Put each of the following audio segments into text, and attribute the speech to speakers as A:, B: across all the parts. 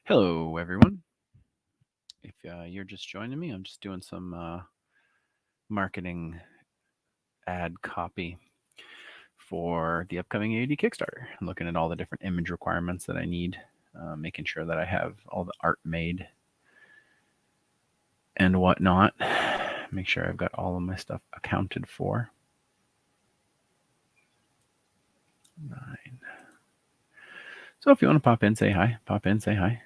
A: Hello, everyone. If you're just joining me, I'm just doing some marketing ad copy for the upcoming AUD Kickstarter. I'm looking at all the different image requirements that I need, making sure that I have all the art made and whatnot. Make sure I've got all of my stuff accounted for. 9. So if you want to pop in, say hi. Pop in, say hi.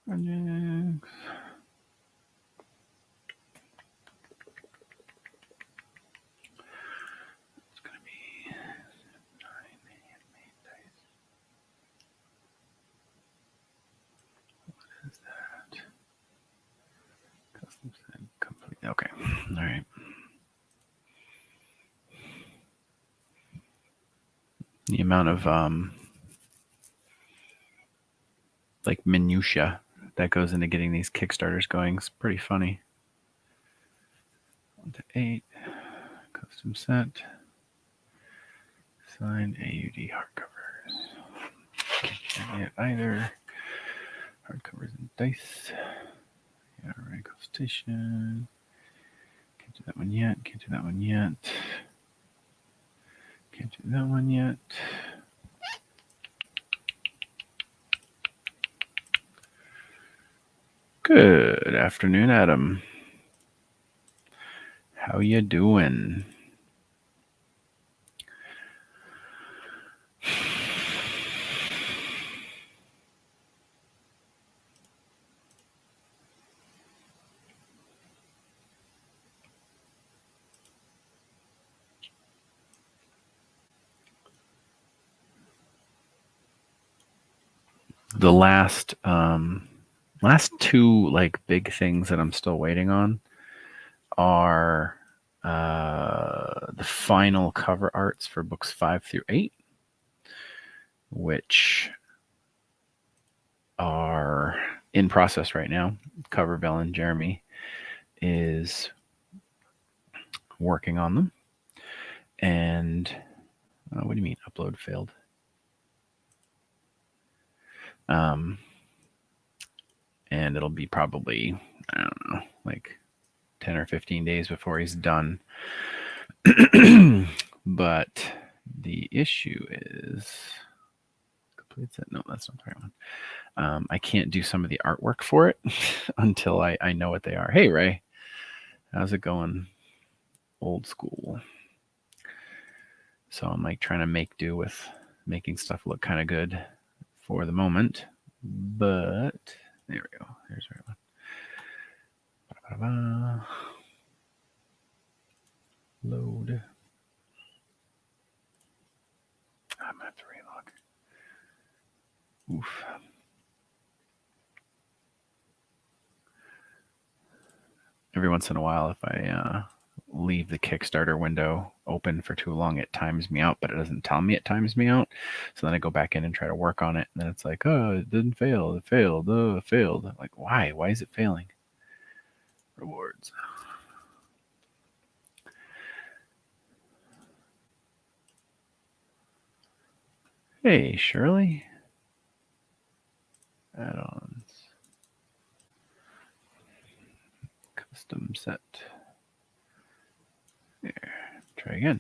A: Projects. It's going to be 9 handmade dice. What is that? Custom set complete. Okay. All right. The amount of like minutia that goes into getting these Kickstarters going is pretty funny. 1 to 8, custom set, signed AUD hardcovers. Can't get either. Hardcovers and dice. Yeah, right. Consultation. Can't do that one yet. Can't do that one yet. Can't do that one yet. Good afternoon, Adam. How you doing? The last two like big things that I'm still waiting on are the final cover arts for books 5 through 8, which are in process right now. Cover villain Jeremy is working on them. And what do you mean upload failed? And it'll be probably, I don't know, like 10 or 15 days before he's done. But the issue is complete set. No, that's not the right one. I can't do some of the artwork for it until I know what they are. Hey, Ray, how's it going? Old school. So I'm like trying to make do with making stuff look kind of good for the moment. But there we go. There's the right one. Load. I'm gonna have to relog. Oof. Every once in a while, if I leave the Kickstarter window open for too long, it times me out, but it doesn't tell me it times me out. So then I go back in and try to work on it, and then it's like, oh, it didn't fail. It failed. Oh, it failed. I'm like, why? Why is it failing? Rewards. Hey, Shirley. Add-ons. Custom set. There. Try again.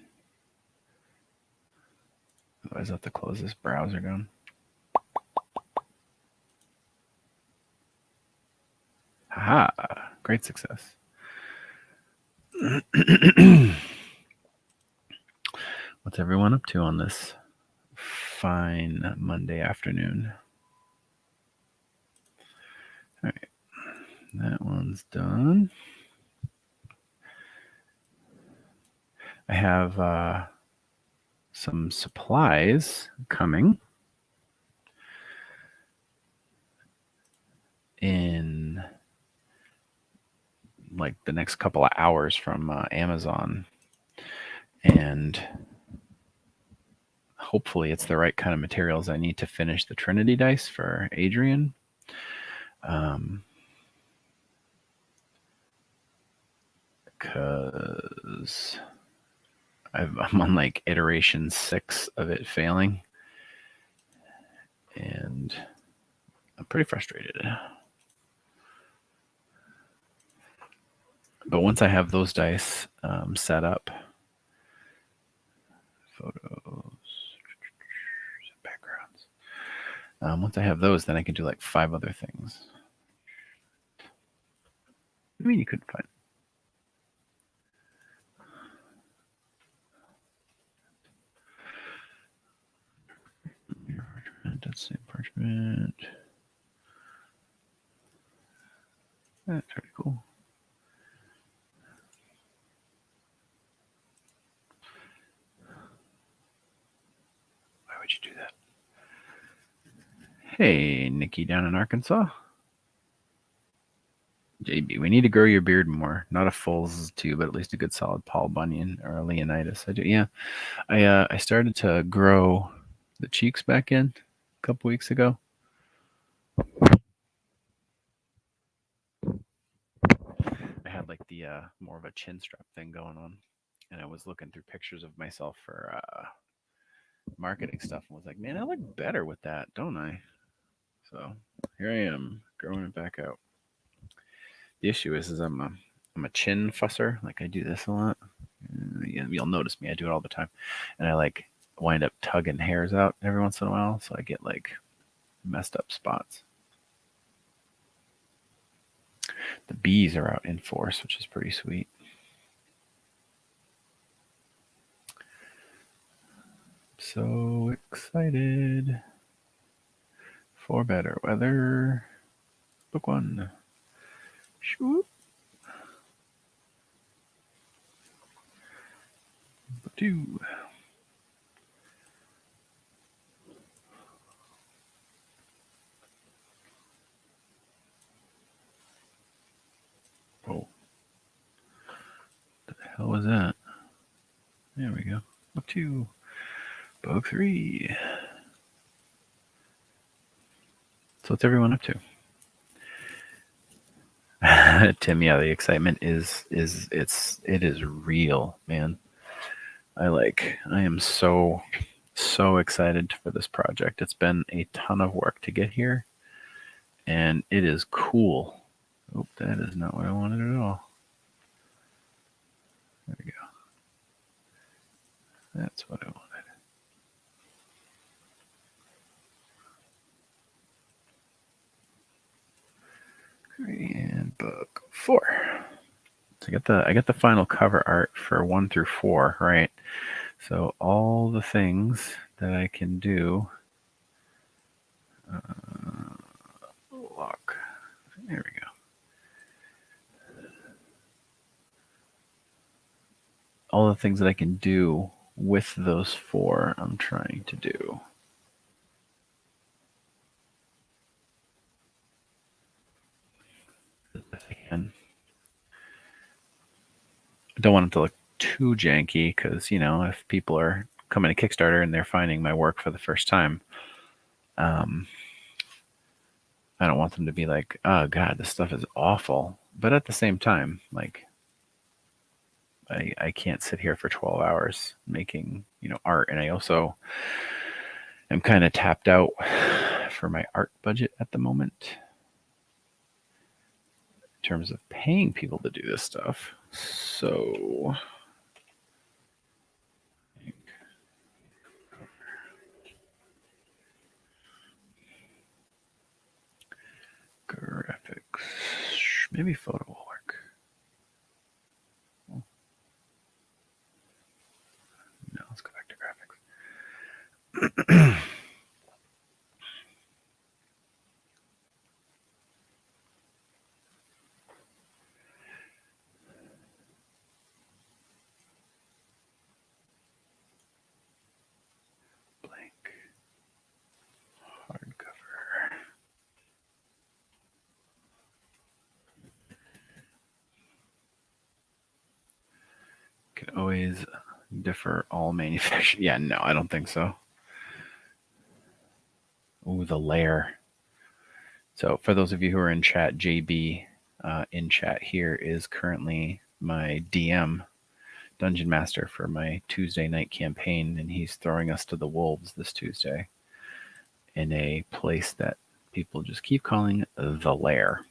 A: Otherwise, I have to close this browser down. Haha. Great success. What's everyone up to on this fine Monday afternoon? All right. That one's done. I have some supplies coming in like the next couple of hours from Amazon, and hopefully it's the right kind of materials I need to finish the Trinity dice for Adrian. Because I'm on like iteration 6 of it failing, and I'm pretty frustrated. But once I have those dice set up, photos, backgrounds. Once I have those, then I can do like 5 other things. I mean, you couldn't find. That's the parchment. That's pretty cool. Why would you do that? Hey, Nikki down in Arkansas. JB, we need to grow your beard more. Not a full two, but at least a good solid Paul Bunyan or a Leonidas. I do. Yeah, I started to grow the cheeks back in a couple weeks ago. I had like the more of a chin strap thing going on, and I was looking through pictures of myself for marketing stuff, and was like, man, I look better with that, don't I? So here I am growing it back out. The issue is I'm a chin fusser. Like I do this a lot. You'll notice me. I do it all the time, and I like wind up tugging hairs out every once in a while, so I get like messed up spots. The bees are out in force, which is pretty sweet. So excited for better weather. Book 1. Shoop. Book 2. Oh. What the hell was that? There we go. Book 2. Book 3. So what's everyone up to? Tim, yeah, the excitement is real, man. I am so excited for this project. It's been a ton of work to get here, and it is cool. Oh, that is not what I wanted at all. There we go. That's what I wanted. And book 4. So I got the final cover art for 1 through 4, right? So all the things that I can do. Lock. There we go. All the things that I can do with those 4, I'm trying to do. I don't want it to look too janky because, you know, if people are coming to Kickstarter and they're finding my work for the first time, I don't want them to be like, oh God, this stuff is awful. But at the same time, like, I can't sit here for 12 hours making, you know, art. And I also am kind of tapped out for my art budget at the moment in terms of paying people to do this stuff. So graphics, maybe photo will work. No, let's go back to graphics. Blank hardcover. Can always differ all manufacturers. Yeah, no, I don't think so. Ooh, the layer. So for those of you who are in chat, JB in chat here is currently my DM dungeon master for my Tuesday night campaign, and he's throwing us to the wolves this Tuesday in a place that people just keep calling the lair,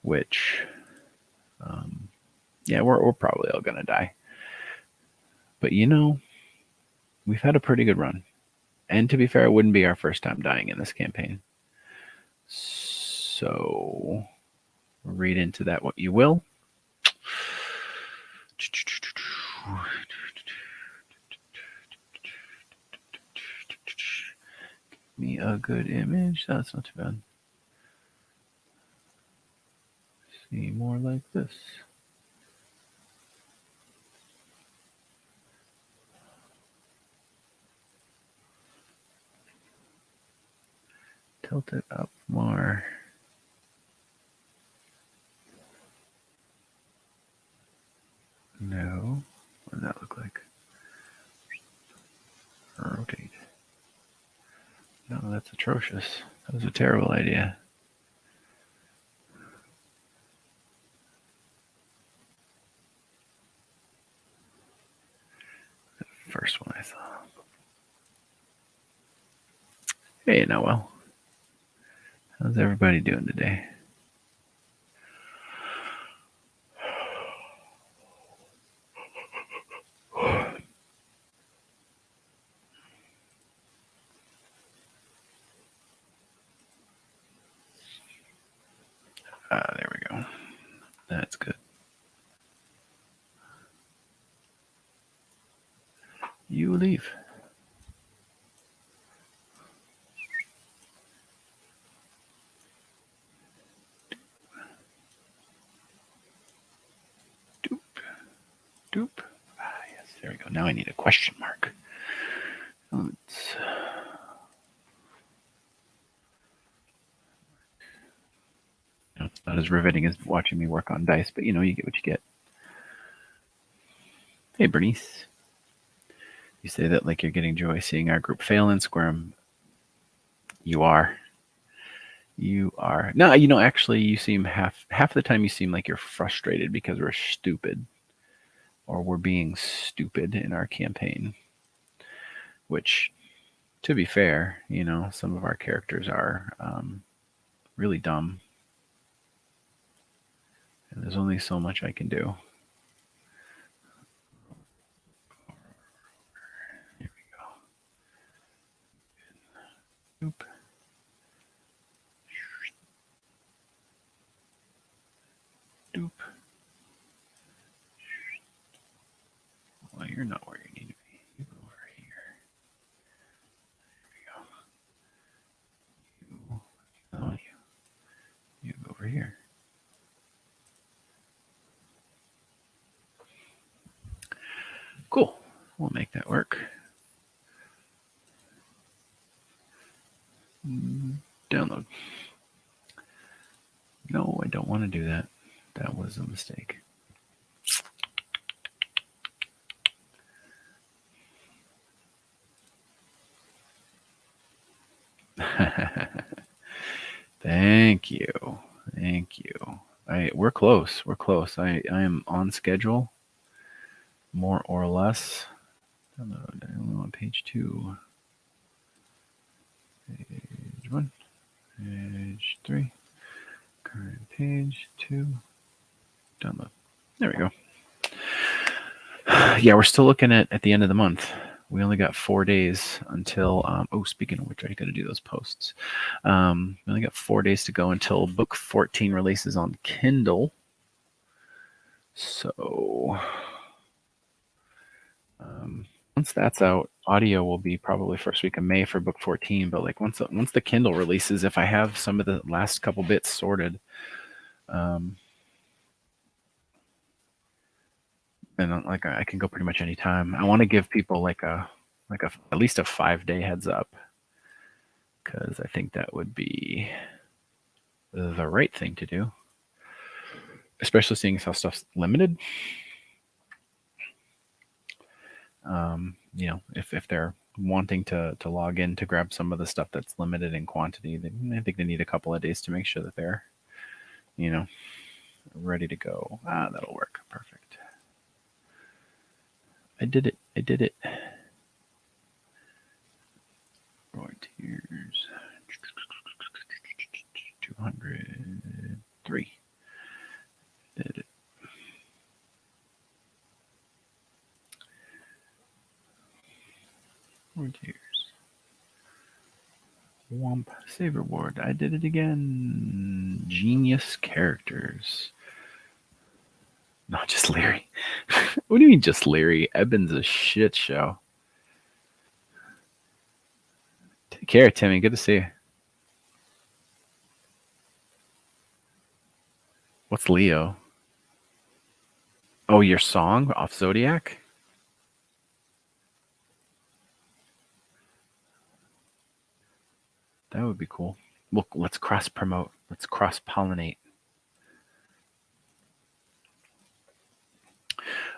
A: which, yeah, we're probably all gonna die. But we've had a pretty good run. And to be fair, it wouldn't be our first time dying in this campaign. So read into that what you will. Give me a good image. That's not too bad. See more like this. Tilt it up more. No. What does that look like? Rotate. No, that's atrocious. That was a terrible idea. The first one I saw. Hey, Noel. How's everybody doing today? There we go. That's good. You leave. Doop. Doop. Yes, there we go. Now I need a question mark. It's not as riveting as watching me work on dice, but you get what you get. Hey, Bernice. You say that like you're getting joy seeing our group fail and squirm. You are. You are. No, actually, you seem half the time you seem like you're frustrated because we're stupid, or we're being stupid in our campaign. Which, to be fair, some of our characters are really dumb, and there's only so much I can do. Here we go. Oop. Doop. Well, you're not where you need to be. You go over here. There we go. You go over here. Cool. We'll make that work. Download. No, I don't want to do that. That was a mistake. Thank you. Thank you. We're close. We're close. I am on schedule, more or less. Download. I only want page 2. Page 1. Page 3. Current page 2. Download. There we go. Yeah, we're still looking at the end of the month. We only got 4 days until, speaking of which, I got to do those posts. We only got 4 days to go until book 14 releases on Kindle. So, once that's out, audio will be probably first week of May for book 14. But like once the Kindle releases, if I have some of the last couple bits sorted, and like I can go pretty much any time. I want to give people like at least a 5-day heads up, because I think that would be the right thing to do, especially seeing as how stuff's limited. If they're wanting to log in to grab some of the stuff that's limited in quantity, then I think they need a couple of days to make sure that they're, ready to go. That'll work. Perfect. I did it. I did it. Volunteers. 203. Did it. Volunteers. Womp. Save reward. I did it again. Genius characters. Not just Leary. What do you mean just Leary? Eben's a shit show. Take care, Timmy. Good to see you. What's Leo? Oh, your song off Zodiac? That would be cool. Well, let's cross promote. Let's cross pollinate.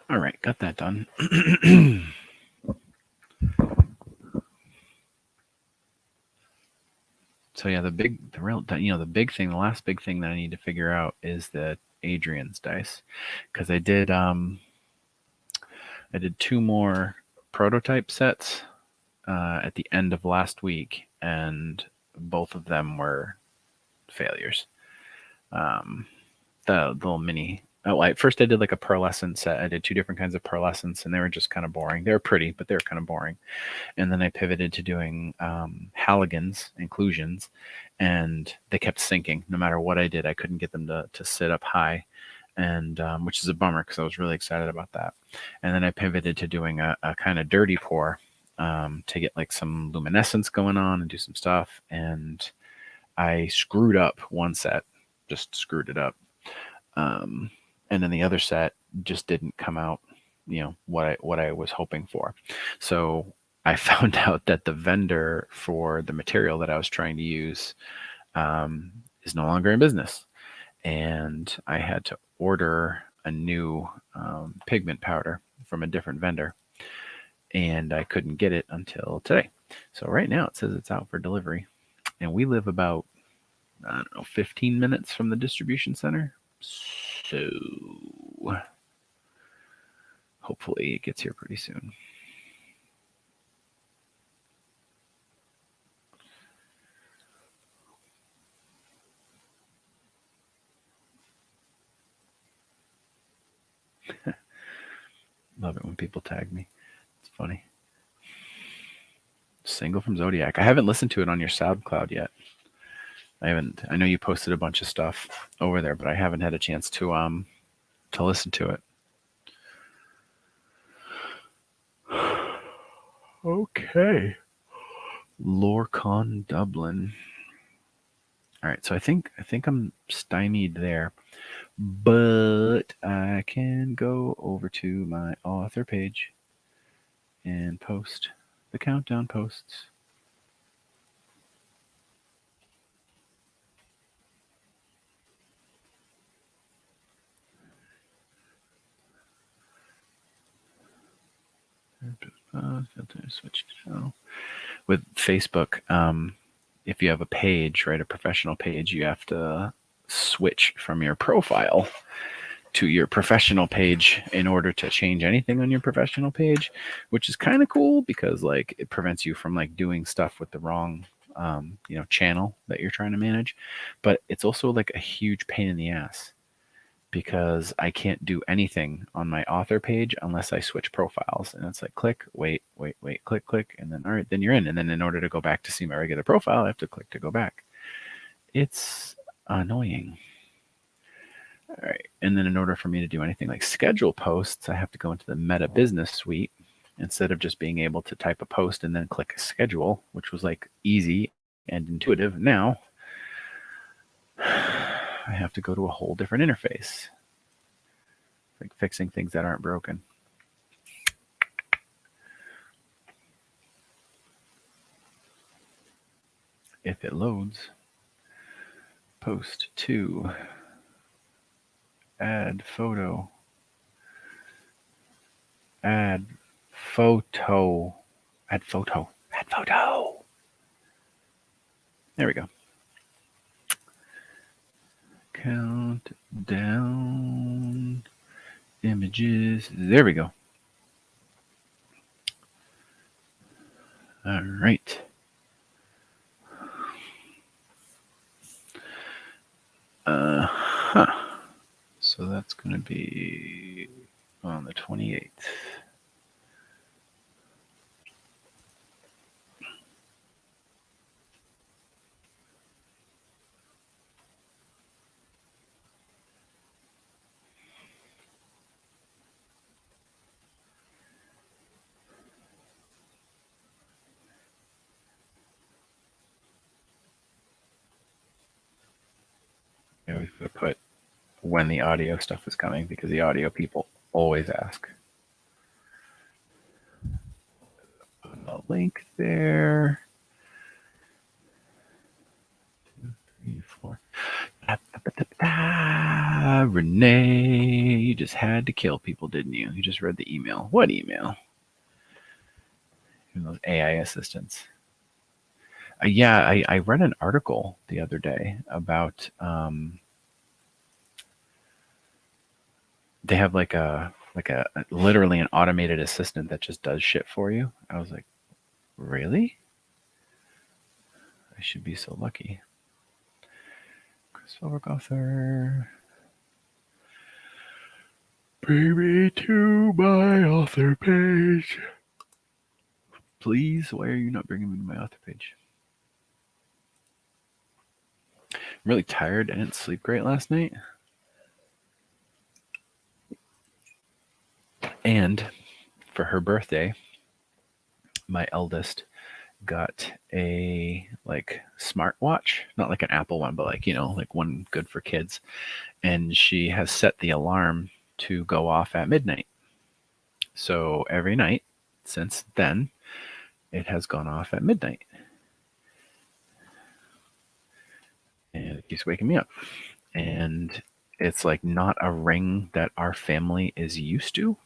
A: All right, got that done. So yeah, the big thing, the last big thing that I need to figure out is the Adrian's dice, because I did 2 more prototype sets at the end of last week, and both of them were failures. The little mini. First I did like a pearlescent set. I did 2 different kinds of pearlescents, and they were just kind of boring. They were pretty, but they were kind of boring. And then I pivoted to doing Halligan's inclusions, and they kept sinking. No matter what I did, I couldn't get them to sit up high, and which is a bummer because I was really excited about that. And then I pivoted to doing a kind of dirty pour to get like some luminescence going on and do some stuff. And I screwed up one set, just screwed it up. And then the other set just didn't come out, what I was hoping for. So I found out that the vendor for the material that I was trying to use is no longer in business, and I had to order a new pigment powder from a different vendor, and I couldn't get it until today. So right now it says it's out for delivery, and we live about 15 minutes from the distribution center. So hopefully it gets here pretty soon. Love it when people tag me. It's funny. Single from Zodiac. I haven't listened to it on your SoundCloud yet. I know you posted a bunch of stuff over there, but I haven't had a chance to listen to it. Okay. Lorecon Dublin. All right, so I think I'm stymied there, but I can go over to my author page and post the countdown posts. Switch channel. With Facebook, if you have a page, right, a professional page, you have to switch from your profile to your professional page in order to change anything on your professional page, which is kind of cool because like it prevents you from like doing stuff with the wrong channel that you're trying to manage. But it's also like a huge pain in the ass because I can't do anything on my author page unless I switch profiles. And it's like click, wait, click, and then all right, then you're in. And then in order to go back to see my regular profile, I have to click to go back. It's annoying. All right. And then in order for me to do anything like schedule posts, I have to go into the Meta Business Suite instead of just being able to type a post and then click schedule, which was like easy and intuitive. Now I have to go to a whole different interface, like fixing things that aren't broken. If it loads, post to, add photo, add photo. There we go. Count down images. There we go. All right. Huh. So that's going to be on the 28th. I always put when the audio stuff is coming because the audio people always ask. Put a link there. 2, 3, 4. Renee, you just had to kill people, didn't you? You just read the email. What email? Those AI assistants. Yeah, I read an article the other day about they have like a literally an automated assistant that just does shit for you. I was like, really? I should be so lucky. Christopher Gother. Bring me to my author page. Please, why are you not bringing me to my author page? I'm really tired. I didn't sleep great last night. And for her birthday, my eldest got a like smartwatch, not like an Apple one, but like, like one good for kids. And she has set the alarm to go off at midnight. So every night since then, it has gone off at midnight. And it keeps waking me up. And it's like not a ring that our family is used to.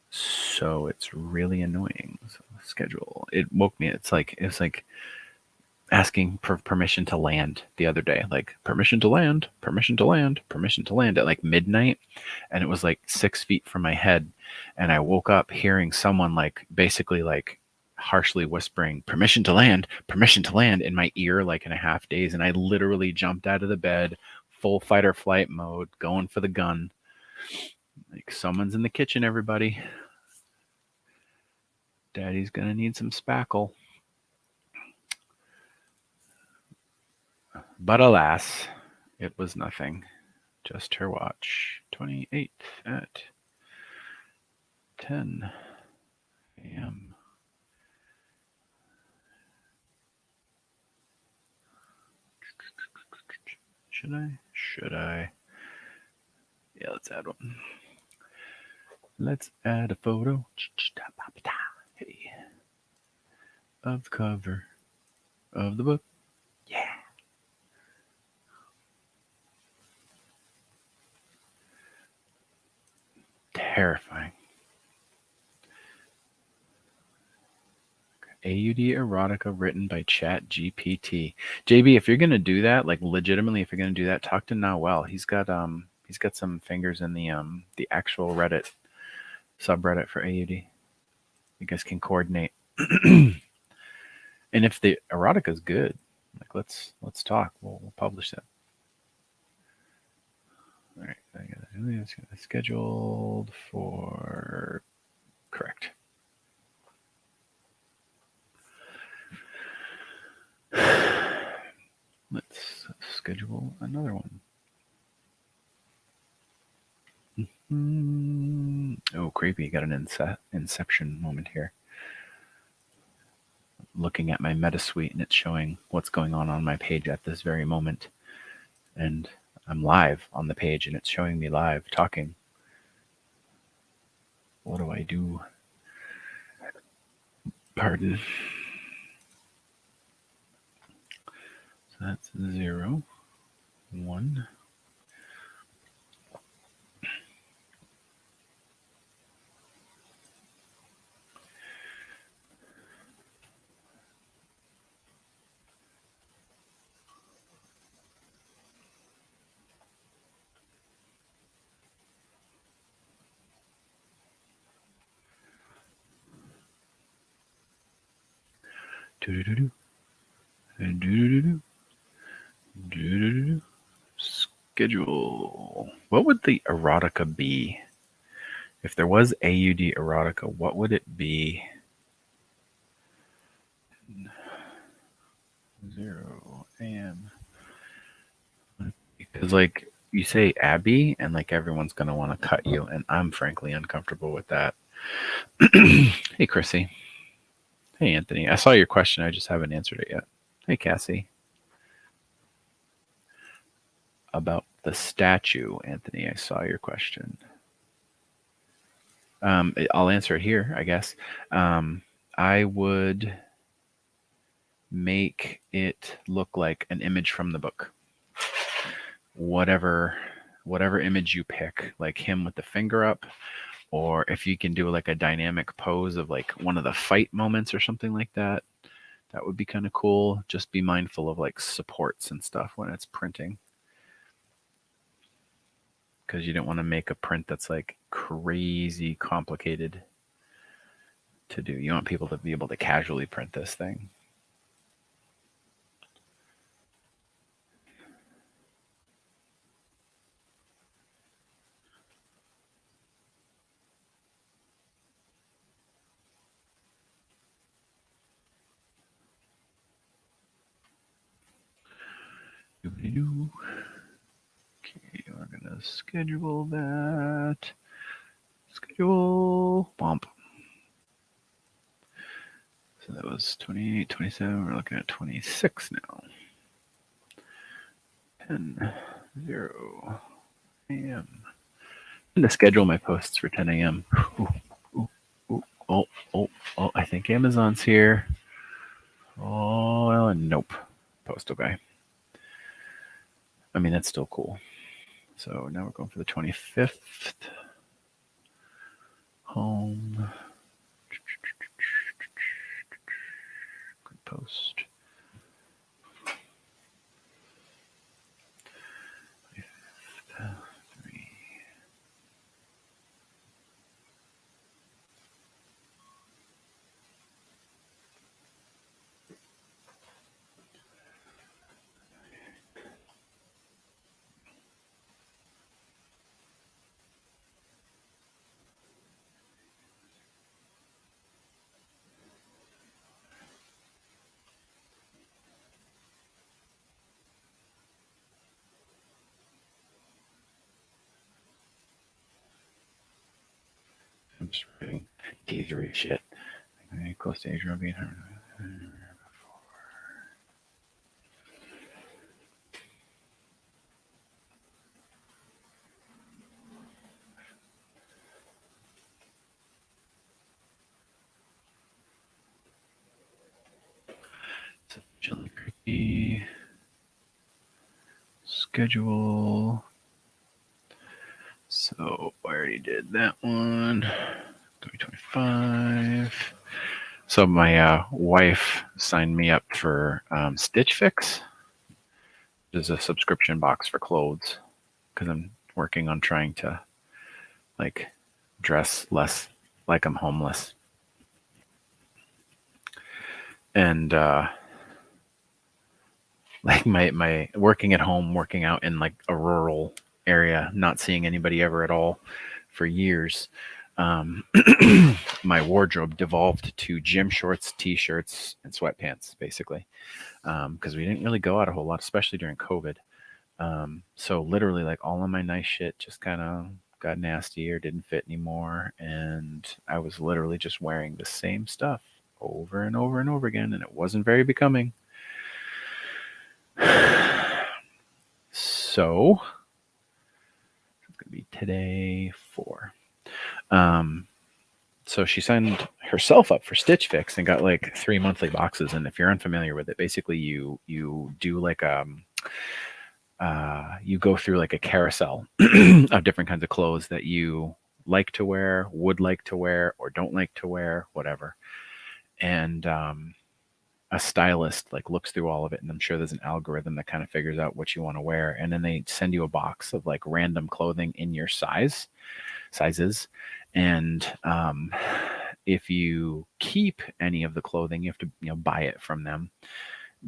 A: So it's really annoying. So schedule. It woke me. It's like asking for permission to land the other day. Like permission to land, permission to land, permission to land at like midnight. And it was like 6 feet from my head. And I woke up hearing someone like basically like harshly whispering permission to land in my ear like in a half daze. And I literally jumped out of the bed, full fight or flight mode, going for the gun. Like someone's in the kitchen, everybody. Daddy's gonna need some spackle. But alas, it was nothing. Just her watch. 28th at 10 a.m. Should I? Yeah, let's add one. Let's add a photo. Hey. Of the cover of the book. Yeah. Terrifying. AUD erotica written by Chat GPT. JB, if you're gonna do that, like legitimately, if you're gonna do that, talk to Nawel. He's got some fingers in the actual Reddit subreddit for AUD. You guys can coordinate. And if the erotica is good, like let's talk. We'll publish that. All right, I got it scheduled for correct. Let's schedule another one. Oh, creepy! Got an inception moment here. Looking at my meta suite and it's showing what's going on my page at this very moment, and I'm live on the page and it's showing me live talking. What do I do? Pardon. So that's 0, 1. Do-do-do-do. Do-do-do-do. Do-do-do-do. Schedule. What would the erotica be? If there was AUD erotica, what would it be? 0 a.m. Because like you say Abby, and like everyone's gonna want to cut you, and I'm frankly uncomfortable with that. Hey Chrissy. Hey Anthony. I saw your question. I just haven't answered it yet. Hey Cassie. About the statue, Anthony. I saw your question. I'll answer it here, I guess. I would make it look like an image from the book. Whatever image you pick, like him with the finger up, or if you can do like a dynamic pose of like one of the fight moments or something like that, that would be kind of cool. Just be mindful of like supports and stuff when it's printing, because you don't want to make a print that's like crazy complicated to do. You want people to be able to casually print this thing. Okay, we're gonna schedule that. Schedule bump. So that was 28, 27. We're looking at 26 now. 10, 0 a.m. I'm going to schedule my posts for 10 a.m. Oh, I think Amazon's here. Oh, nope. Postal guy. I mean, that's still cool. So now we're going for the 25th. Home. Good post. I'm just reading teasery shit. Close to Asia being heard. Chili Creepy. Schedule. So I already did that one. 2025. So my wife signed me up for Stitch Fix. There's a subscription box for clothes because I'm working on trying to like dress less like I'm homeless. And like my working at home, working out in like a rural area, not seeing anybody ever at all for years. My wardrobe devolved to gym shorts, t-shirts, and sweatpants, basically, because we didn't really go out a whole lot, especially during COVID. So literally, like all of my nice shit just kind of got nasty or didn't fit anymore, and I was literally just wearing the same stuff over and over and over again, and it wasn't very becoming. So it's gonna be today 4. So she signed herself up for Stitch Fix and got like 3 monthly boxes. And if you're unfamiliar with it, basically you do like you go through like a carousel of different kinds of clothes that you like to wear, would like to wear, or don't like to wear, whatever. And a stylist like looks through all of it, and I'm sure there's an algorithm that kind of figures out what you want to wear, and then they send you a box of like random clothing in your sizes, and if you keep any of the clothing, you have to buy it from them.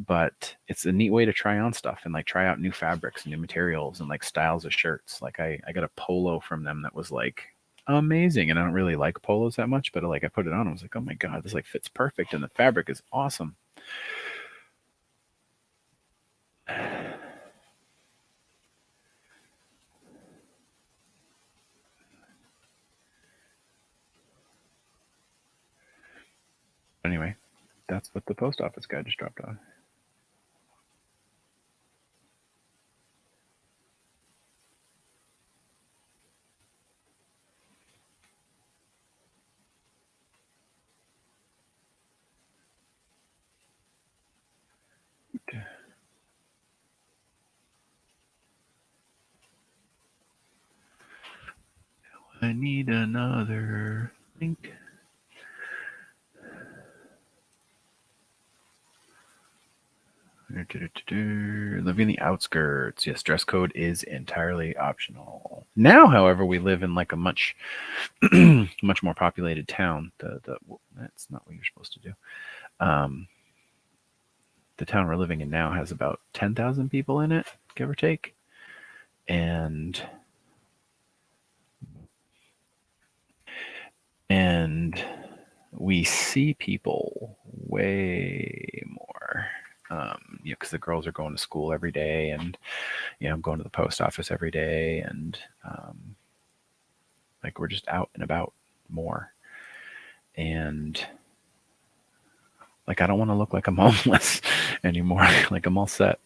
A: But it's a neat way to try on stuff and like try out new fabrics, new materials, and like styles of shirts. Like I got a polo from them that was like amazing, and I don't really like polos that much, but like I put it on, I was like, oh my god, this like fits perfect, and the fabric is awesome. Anyway, that's what the post office guy just dropped on. I need another link. Living in the outskirts. Yes, dress code is entirely optional. Now, however, we live in like a much, much more populated town. That's not what you're supposed to do. The town we're living in now has about 10,000 people in it, give or take, and we see people way more. Because the girls are going to school every day, and I'm going to the post office every day, and like we're just out and about more. And like I don't want to look like I'm homeless anymore. Like I'm all set.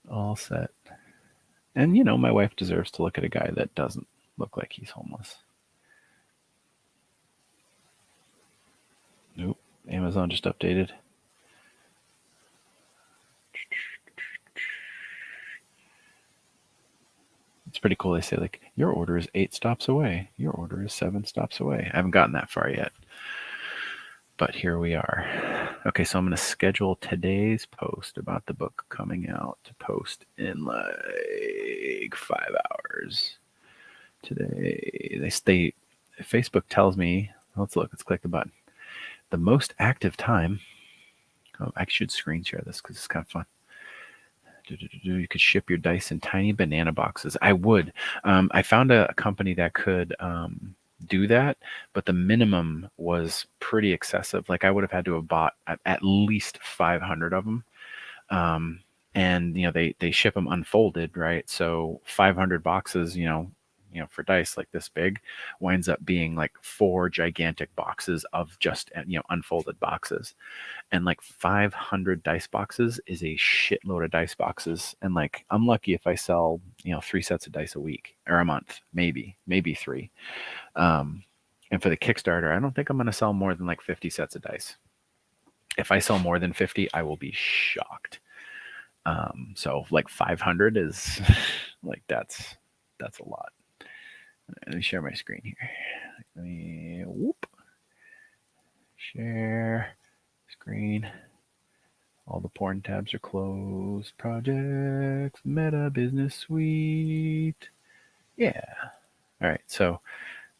A: And my wife deserves to look at a guy that doesn't look like he's homeless. Nope. Amazon just updated. It's pretty cool. They say like your order is 8 stops away. Your order is 7 stops away. I haven't gotten that far yet. But here we are. Okay, so I'm going to schedule today's post about the book coming out to post in like 5 hours. Today, Facebook tells me, let's click the button. The most active time, I should screen share this because it's kind of fun. You could ship your dice in tiny banana boxes. I would. I found a company that could do that, but the minimum was pretty excessive. Like I would have had to have bought at least 500 of them. And they ship them unfolded, right? So 500 boxes, for dice like this big winds up being like 4 gigantic boxes of just unfolded boxes. And like 500 dice boxes is a shitload of dice boxes. And like I'm lucky if I sell 3 sets of dice a week or a month, maybe 3. And for the Kickstarter, I don't think I'm going to sell more than like 50 sets of dice. If I sell more than 50, I will be shocked. So like 500 is like that's a lot. Let me share my screen here. Let me share screen. All the porn tabs are closed. Projects, Meta, Business Suite. Yeah. All right. So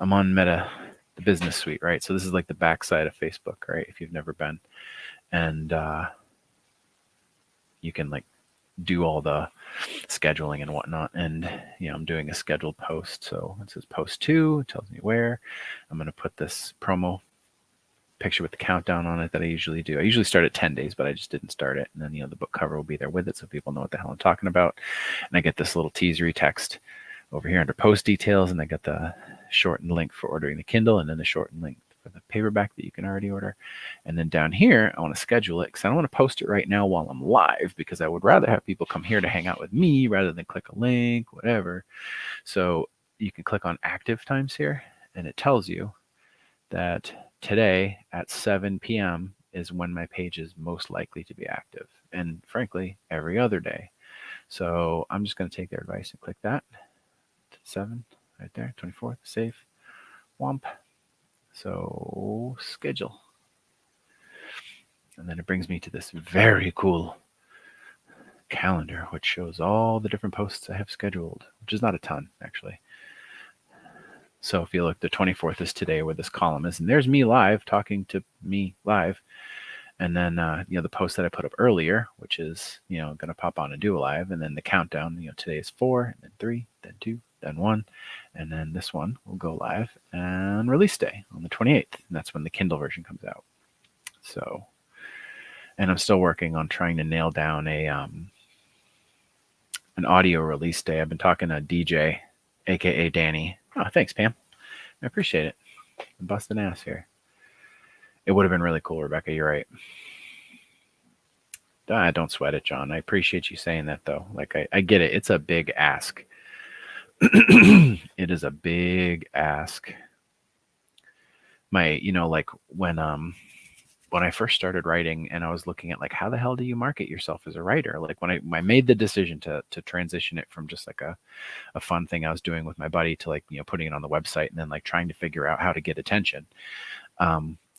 A: I'm on Meta, the Business Suite, right? So this is like the backside of Facebook, right? If you've never been. And you can like do all the scheduling and whatnot. And I'm doing a scheduled post. So it says post 2. It tells me where. I'm going to put this promo picture with the countdown on it that I usually do. I usually start at 10 days, but I just didn't start it. And then the book cover will be there with it, so people know what the hell I'm talking about. And I get this little teasery text over here under post details, and I got the shortened link for ordering the Kindle, and then the shortened link for the paperback that you can already order. And then down here, I want to schedule it because I don't want to post it right now while I'm live, because I would rather have people come here to hang out with me rather than click a link, whatever. So you can click on active times here, and it tells you that today at 7 p.m. is when my page is most likely to be active, and frankly, every other day. So I'm just going to take their advice and click that. 7 right there, 24th, save, womp. So schedule. And then it brings me to this very cool calendar, which shows all the different posts I have scheduled, which is not a ton, actually. So if you look, the 24th is today where this column is, and there's me live talking to me live. And then, the post that I put up earlier, which is, going to pop on and do a live. And then the countdown, today is 4, and then 3, then 2, then 1. And then this one will go live and release day on the 28th. And that's when the Kindle version comes out. So, and I'm still working on trying to nail down an audio release day. I've been talking to DJ, aka Danny. Oh, thanks, Pam. I appreciate it. I'm busting ass here. It would have been really cool, Rebecca. You're right. Don't sweat it, John. I appreciate you saying that, though. Like, I get it. It's a big ask. It is a big ask. Like when I first started writing and I was looking at like, how the hell do you market yourself as a writer? Like when I made the decision to transition it from just like a fun thing I was doing with my buddy to like, putting it on the website and then like trying to figure out how to get attention.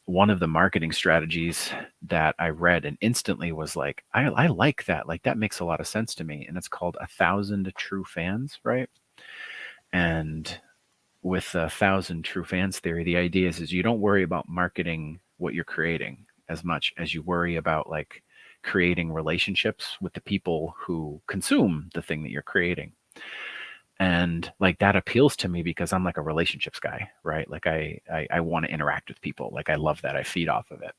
A: One of the marketing strategies that I read and instantly was like, I like that. Like that makes a lot of sense to me. And it's called 1,000 True Fans, right? And with 1,000 True Fans theory, the idea is you don't worry about marketing what you're creating as much as you worry about like creating relationships with the people who consume the thing that you're creating. And like that appeals to me because I'm like a relationships guy, right? Like I want to interact with people. Like I love that. I feed off of it.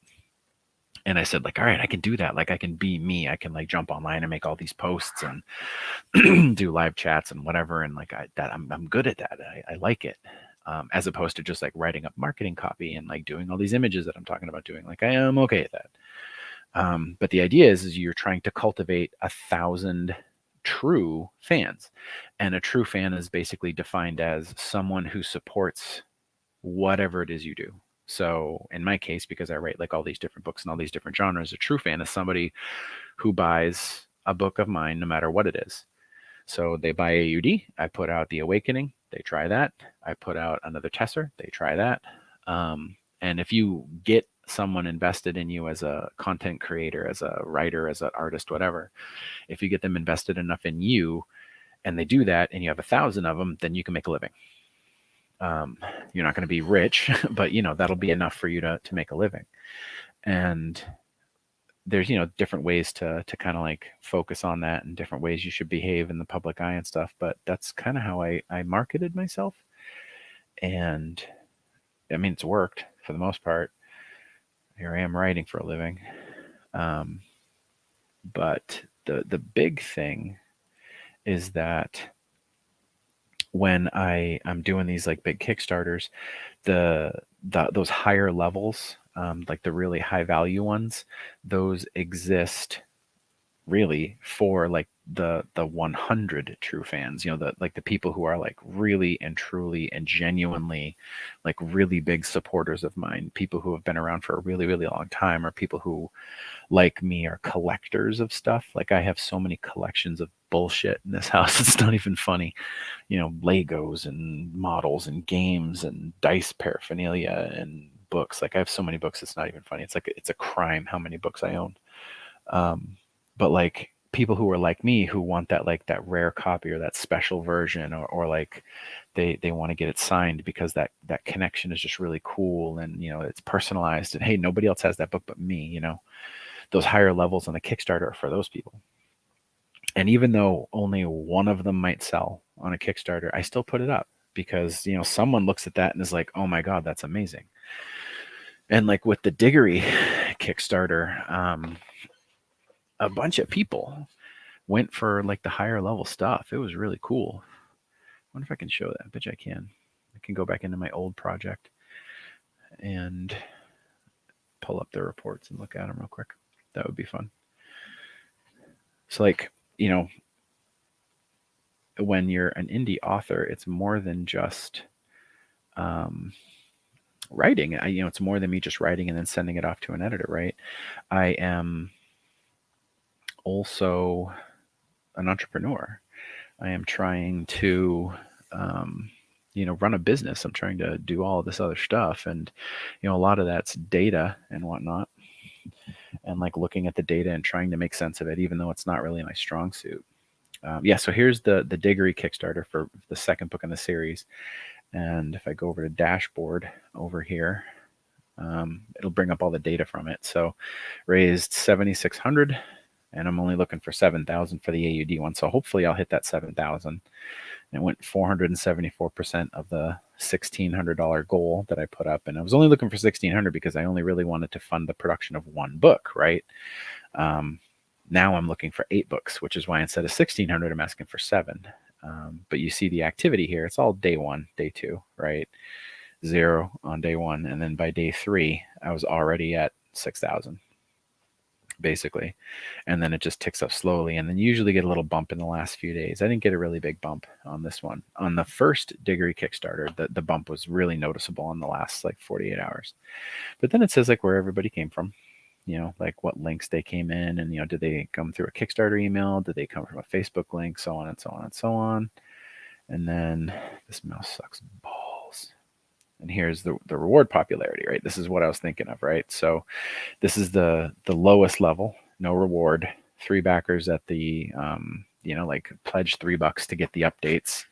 A: And I said like, all right, I can do that. Like I can be me. I can like jump online and make all these posts and do live chats and whatever. And like I'm good at that. I like it. As opposed to just like writing up marketing copy and like doing all these images that I'm talking about doing. Like I am okay at that. But the idea is you're trying to cultivate 1,000 true fans. And a true fan is basically defined as someone who supports whatever it is you do. So in my case, because I write like all these different books and all these different genres, a true fan is somebody who buys a book of mine no matter what it is. So they buy AUD, I put out The Awakening, they try that. I put out another Tesser, they try that. And if you get someone invested in you as a content creator, as a writer, as an artist, whatever, if you get them invested enough in you and they do that and you have 1,000 of them, then you can make a living. You're not going to be rich, but that'll be enough for you to make a living. And there's different ways to kind of like focus on that and different ways you should behave in the public eye and stuff, but that's kind of how I marketed myself. And I mean, it's worked for the most part. Here I am writing for a living. But the big thing is that when I'm doing these like big Kickstarters, those higher levels, like the really high value ones, those exist really for like the 100 true fans, the people who are like really and truly and genuinely like really big supporters of mine, people who have been around for a really, really long time, or people who like me are collectors of stuff. Like I have so many collections of bullshit in this house. It's not even funny. Legos and models and games and dice paraphernalia and books. Like I have so many books. It's not even funny. It's like, it's a crime how many books I own. But like people who are like me, who want that, like that rare copy or that special version, or like they want to get it signed because that connection is just really cool. And, it's personalized and hey, nobody else has that book but me, those higher levels on the Kickstarter are for those people. And even though only one of them might sell on a Kickstarter, I still put it up because, someone looks at that and is like, oh my God, that's amazing. And like with the Diggory Kickstarter, a bunch of people went for like the higher level stuff. It was really cool. I wonder if I can show that. I bet you I can. I can go back into my old project and pull up the reports and look at them real quick. That would be fun. So like, when you're an indie author, it's more than just writing. It's more than me just writing and then sending it off to an editor, right? I am also an entrepreneur. I am trying to, run a business. I'm trying to do all of this other stuff. And, a lot of that's data and whatnot. And like looking at the data and trying to make sense of it, even though it's not really my strong suit. So here's the Diggory Kickstarter for the second book in the series. And if I go over to dashboard over here, it'll bring up all the data from it. So raised 7,600, and I'm only looking for 7,000 for the AUD one. So hopefully I'll hit that 7,000. It went 474% of the $1,600 goal that I put up. And I was only looking for 1,600 because I only really wanted to fund the production of one book, right? Now I'm looking for 8 books, which is why instead of 1,600, I'm asking for 7. But you see the activity here. It's all day 1, day 2, right? 0 on day 1. And then by day 3, I was already at 6,000, basically. And then it just ticks up slowly. And then you usually get a little bump in the last few days. I didn't get a really big bump on this one. On the first Diggory Kickstarter, the bump was really noticeable in the last like 48 hours. But then it says like where everybody came from. Like what links they came in, and did they come through a Kickstarter email? Did they come from a Facebook link? So on and so on and so on. And then this mouse sucks balls. And here's the reward popularity, right? This is what I was thinking of, right? So this is the lowest level, no reward. 3 backers at the like pledge $3 to get the updates,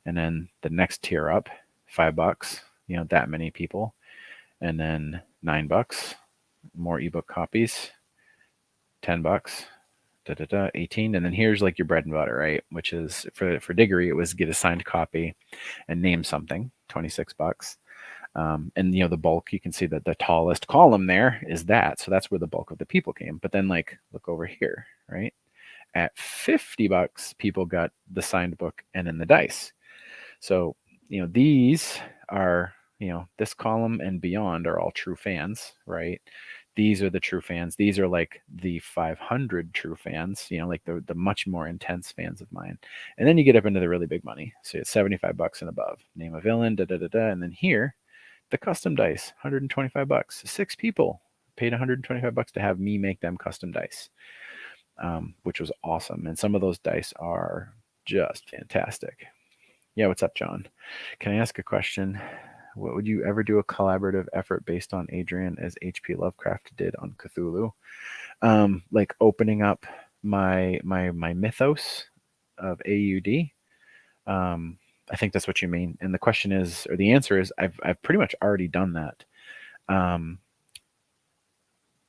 A: and then the next tier up, $5. That many people, and then $9. More ebook copies, $10, 18, and then here's like your bread and butter, right? Which is for Diggory, it was get a signed copy and name something, $26. And the bulk, you can see that the tallest column there is that, so that's where the bulk of the people came. But then like look over here, right? At $50, people got the signed book and then the dice. So these are this column and beyond are all true fans, right? These are the true fans. These are like the 500 true fans, like the much more intense fans of mine. And then you get up into the really big money. So it's $75 and above. Name a villain, and then here, the custom dice, $125. 6 people paid $125 to have me make them custom dice, which was awesome. And some of those dice are just fantastic. Yeah, what's up, John? Can I ask a question? What would you ever do a collaborative effort based on Adrian as H.P. Lovecraft did on Cthulhu? Like opening up my mythos of AUD. I think that's what you mean. And the question is, or the answer is, I've pretty much already done that.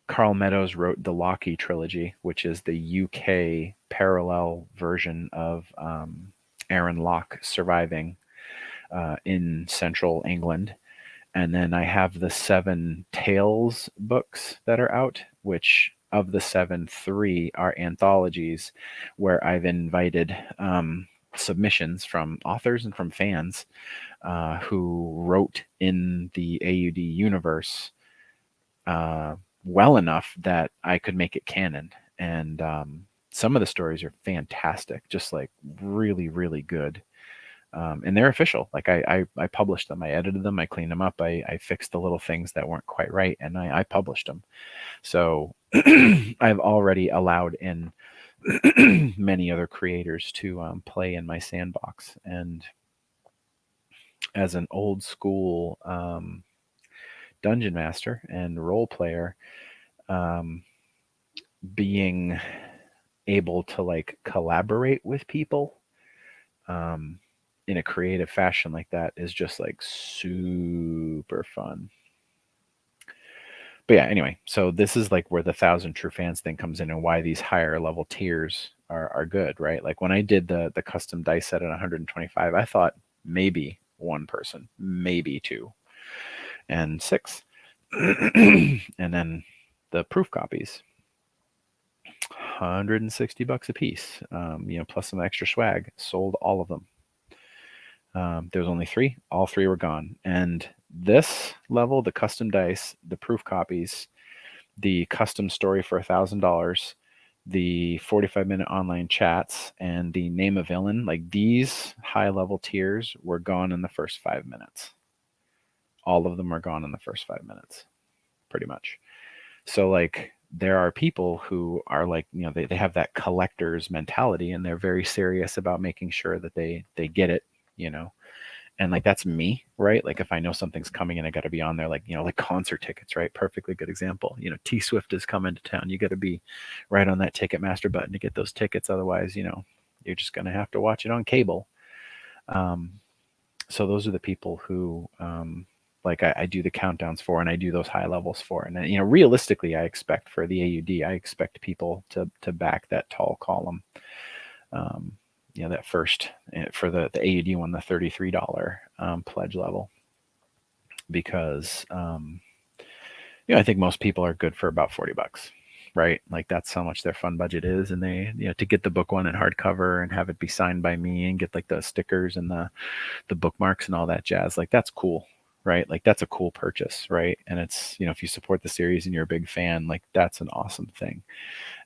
A: Carl Meadows wrote the Locke trilogy, which is the UK parallel version of Aaron Locke surviving in central England. And then I have the 7 Tales books that are out, which of the 7, 3 are anthologies where I've invited submissions from authors and from fans who wrote in the AUD universe well enough that I could make it canon. And some of the stories are fantastic, just like really, really good. And they're official. Like I published them, I edited them, I cleaned them up, I fixed the little things that weren't quite right, and I published them. So I've already allowed in many other creators to play in my sandbox. And as an old school dungeon master and role player, being able to like collaborate with people in a creative fashion like that is just like super fun. But yeah, anyway, so this is like where the 1,000 true fans thing comes in, and why these higher level tiers are good, right? Like when I did the custom dice set at 125, I thought maybe 1 person, maybe 2, and 6. And then the proof copies, $160 a piece, plus some extra swag. Sold all of them. There was only 3. All 3 were gone. And this level, the custom dice, the proof copies, the custom story for $1,000, the 45-minute online chats, and the name a villain, like these high-level tiers were gone in the first 5 minutes. All of them were gone in the first 5 minutes, pretty much. So like there are people who are like, they have that collector's mentality, and they're very serious about making sure that they get it, and like that's me, right? Like if I know something's coming and I got to be on there, like like concert tickets, right? Perfectly good example. T Swift is coming to town. You got to be right on that Ticketmaster button to get those tickets. Otherwise, you're just gonna have to watch it on cable. So those are the people who like I do the countdowns for, and I do those high levels for. And then, you know, realistically, I expect for the AUD, I expect people to back that tall column. You know, that first for the AUD one, the $33 pledge level, because you know, I think most people are good for about $40, right? Like that's how much their fund budget is, and they, you know, to get the book one in hardcover and have it be signed by me and get like the stickers and the bookmarks and all that jazz, like that's cool, right? Like that's a cool purchase, right? And it's, you know, if you support the series and you're a big fan, like that's an awesome thing.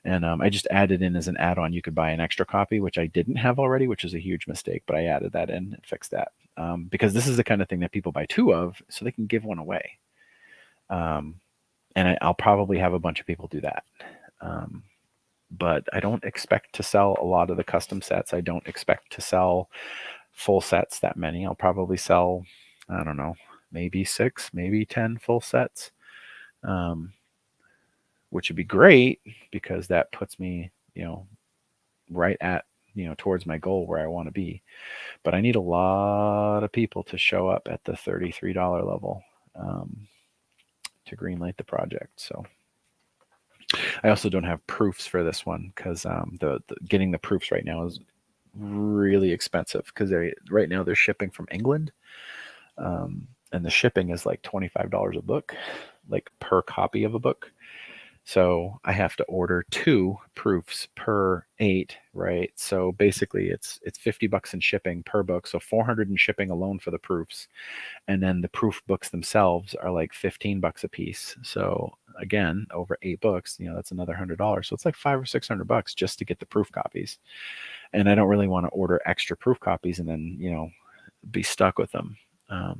A: And I just added in as an add-on, you could buy an extra copy, which I didn't have already, which is a huge mistake, but I added that in and fixed that. Because this is the kind of thing that people buy two of so they can give one away. And I'll probably have a bunch of people do that. But I don't expect to sell a lot of the custom sets. I don't expect to sell full sets that many. I'll probably sell, I don't know, maybe 6, maybe 10 full sets, which would be great because that puts me, you know, right at, you know, towards my goal where I want to be. But I need a lot of people to show up at the $33 level to greenlight the project. So I also don't have proofs for this one because the getting the proofs right now is really expensive because right now they're shipping from England, and the shipping is like $25 a book, like per copy of a book. So I have to order 2 proofs per 8, right? So basically it's $50 in shipping per book, so $400 in shipping alone for the proofs, and then the proof books themselves are like $15 a piece. So again, over 8 books, you know, that's another $100. So it's like $500 or $600 just to get the proof copies. And I don't really want to order extra proof copies and then, you know, be stuck with them.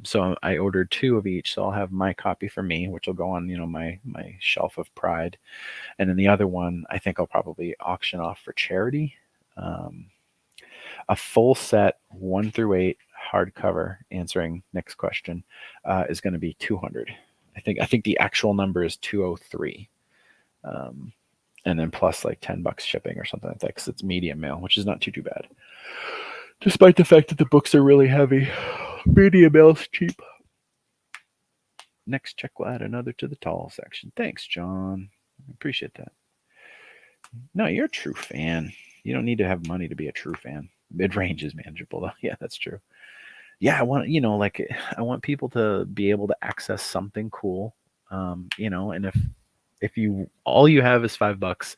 A: So I ordered 2 of each. So I'll have my copy for me, which will go on, you know, my shelf of pride. And then the other one, I think I'll probably auction off for charity. A full set 1 through 8 hardcover, answering Nick's question, is going to be 200. I think the actual number is 203. And then plus like $10 shipping or something like that, because it's medium mail, which is not too bad. Despite the fact that the books are really heavy, medium mail's cheap. Next check will add another to the tall section. Thanks, John. I appreciate that. No, you're a true fan. You don't need to have money to be a true fan. Mid-range is manageable, though. Yeah, that's true. Yeah, I want, you know, like I want people to be able to access something cool, you know, and if you all you have is $5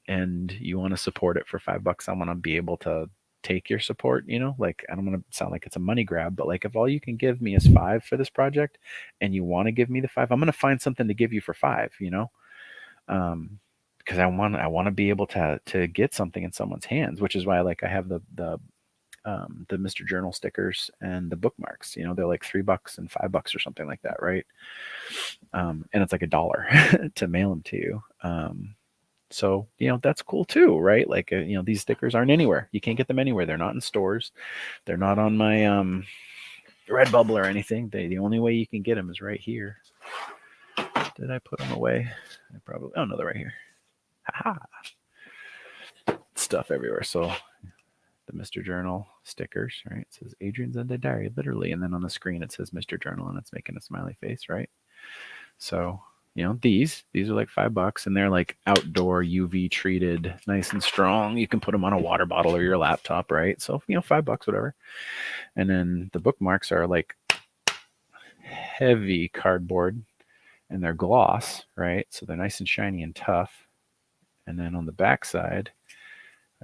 A: and you want to support it for $5, I want to be able to take your support, you know, like I don't want to sound like it's a money grab, but like if all you can give me is $5 for this project and you want to give me the $5, I'm going to find something to give you for $5, you know, because I want to be able to get something in someone's hands, which is why like I have the Mr. Journal stickers and the bookmarks, you know, they're like $3 and $5 or something like that, right? And it's like $1 to mail them to you. So, you know, that's cool too, right? Like, you know, these stickers aren't anywhere. You can't get them anywhere. They're not in stores. They're not on my Redbubble or anything. The only way you can get them is right here. Did I put them away? I probably, oh no, they're right here. Ha Stuff everywhere. So the Mr. Journal stickers, right? It says Adrian's Sunday Diary, literally. And then on the screen, it says Mr. Journal and it's making a smiley face, right? So, you know, these are like $5 and they're like outdoor UV treated, nice and strong. You can put them on a water bottle or your laptop, right? So, you know, $5, whatever. And then the bookmarks are like heavy cardboard and they're gloss, right? So they're nice and shiny and tough. And then on the back side,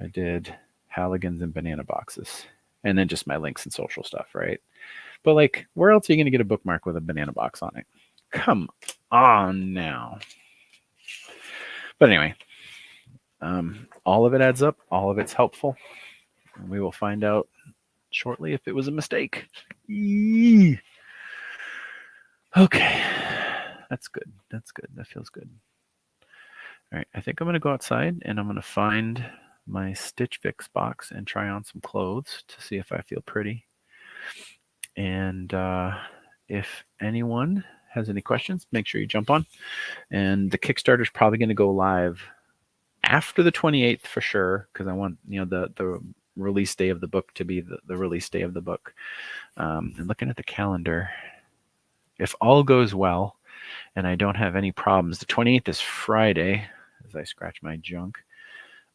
A: I did Halligan's and banana boxes. And then just my links and social stuff, right? But like, where else are you going to get a bookmark with a banana box on it? Come on now. But anyway, all of it adds up. All of it's helpful. And we will find out shortly if it was a mistake. Eee. Okay. That's good. That's good. That feels good. All right. I think I'm going to go outside and I'm going to find my Stitch Fix box and try on some clothes to see if I feel pretty. And if anyone has any questions, make sure you jump on. And the Kickstarter is probably going to go live after the 28th for sure, because I want, you know, the release day of the book to be the release day of the book. And looking at the calendar, if all goes well and I don't have any problems, the 28th is Friday, as I scratch my junk.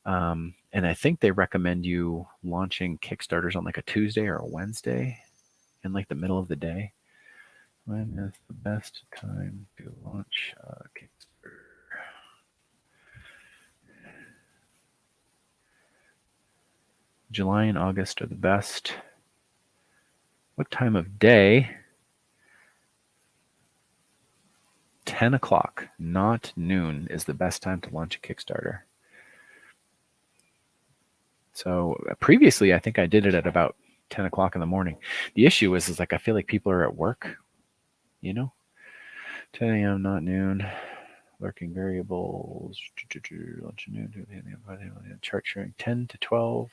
A: And I think they recommend you launching Kickstarters on like a Tuesday or a Wednesday in like the middle of the day. When is the best time to launch Kickstarter? July and August are the best. What time of day? 10 o'clock, not noon, is the best time to launch a Kickstarter. So previously, I think I did it at about 10 o'clock in the morning. The issue is like I feel like people are at work, 10 a.m., not noon. Lurking variables, lunch noon, chart showing 10 to 12.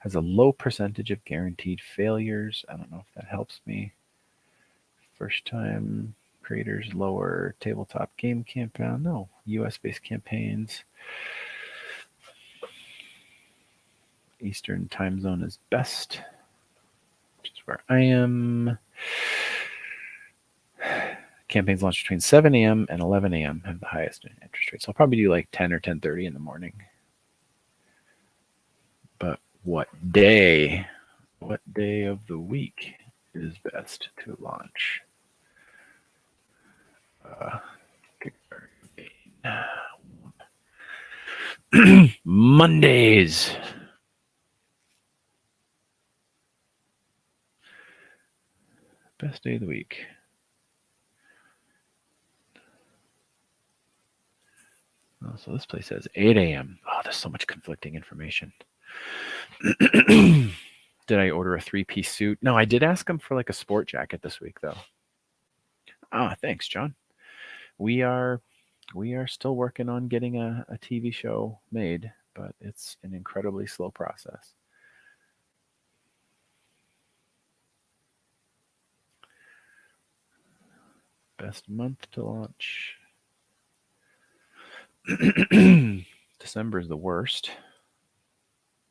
A: Has a low percentage of guaranteed failures. I don't know if that helps me. First time creators lower. Tabletop game campaign. No. US-based campaigns. Eastern time zone is best, which is where I am. Campaigns launch between 7 a.m. and 11 a.m. have the highest interest rates. So I'll probably do like 10 or 10:30 in the morning. But what day of the week is best to launch Kickstarter? Mondays. Best day of the week. Oh, so this place says 8 a.m. Oh, there's so much conflicting information. Did I order a 3-piece suit? No, I did ask him for like a sport jacket this week, though. Ah, thanks, John. We are still working on getting a TV show made, but it's an incredibly slow process. Best month to launch. December is the worst,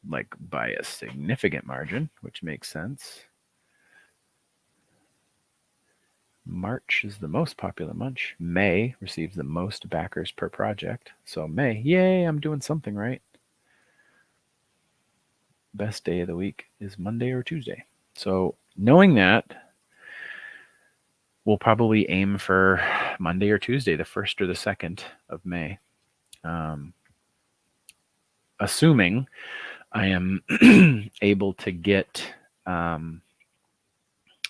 A: like by a significant margin, which makes sense. March is the most popular month. May receives the most backers per project. So May, yay, I'm doing something right. Best day of the week is Monday or Tuesday. So knowing that, we'll probably aim for Monday or Tuesday, the 1st or the 2nd of May. Assuming I am able to get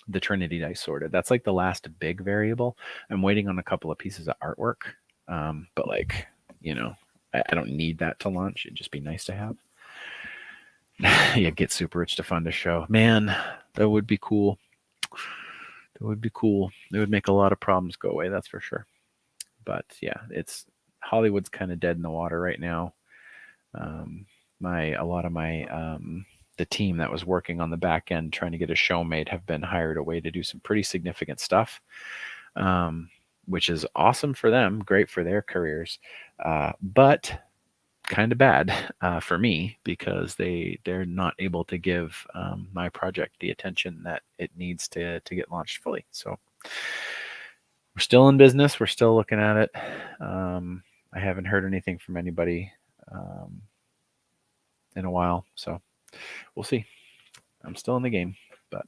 A: the Trinity dice sorted. That's like the last big variable. I'm waiting on a couple of pieces of artwork, but like, I don't need that to launch. It'd just be nice to have. Yeah, get super rich to fund a show. Man, that would be cool. That would be cool. It would make a lot of problems go away, that's for sure. But yeah, Hollywood's kind of dead in the water right now. The team that was working on the back end trying to get a show made have been hired away to do some pretty significant stuff, which is awesome for them, great for their careers, but kind of bad for me because they're not able to give my project the attention that it needs to get launched fully. So we're still in business. We're still looking at it. I haven't heard anything from anybody in a while, so we'll see. I'm still in the game, but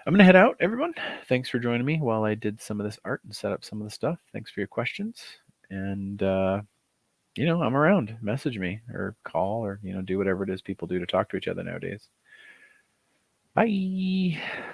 A: I'm going to head out, everyone. Thanks for joining me while I did some of this art and set up some of the stuff. Thanks for your questions. And, I'm around. Message me or call or, do whatever it is people do to talk to each other nowadays. Bye.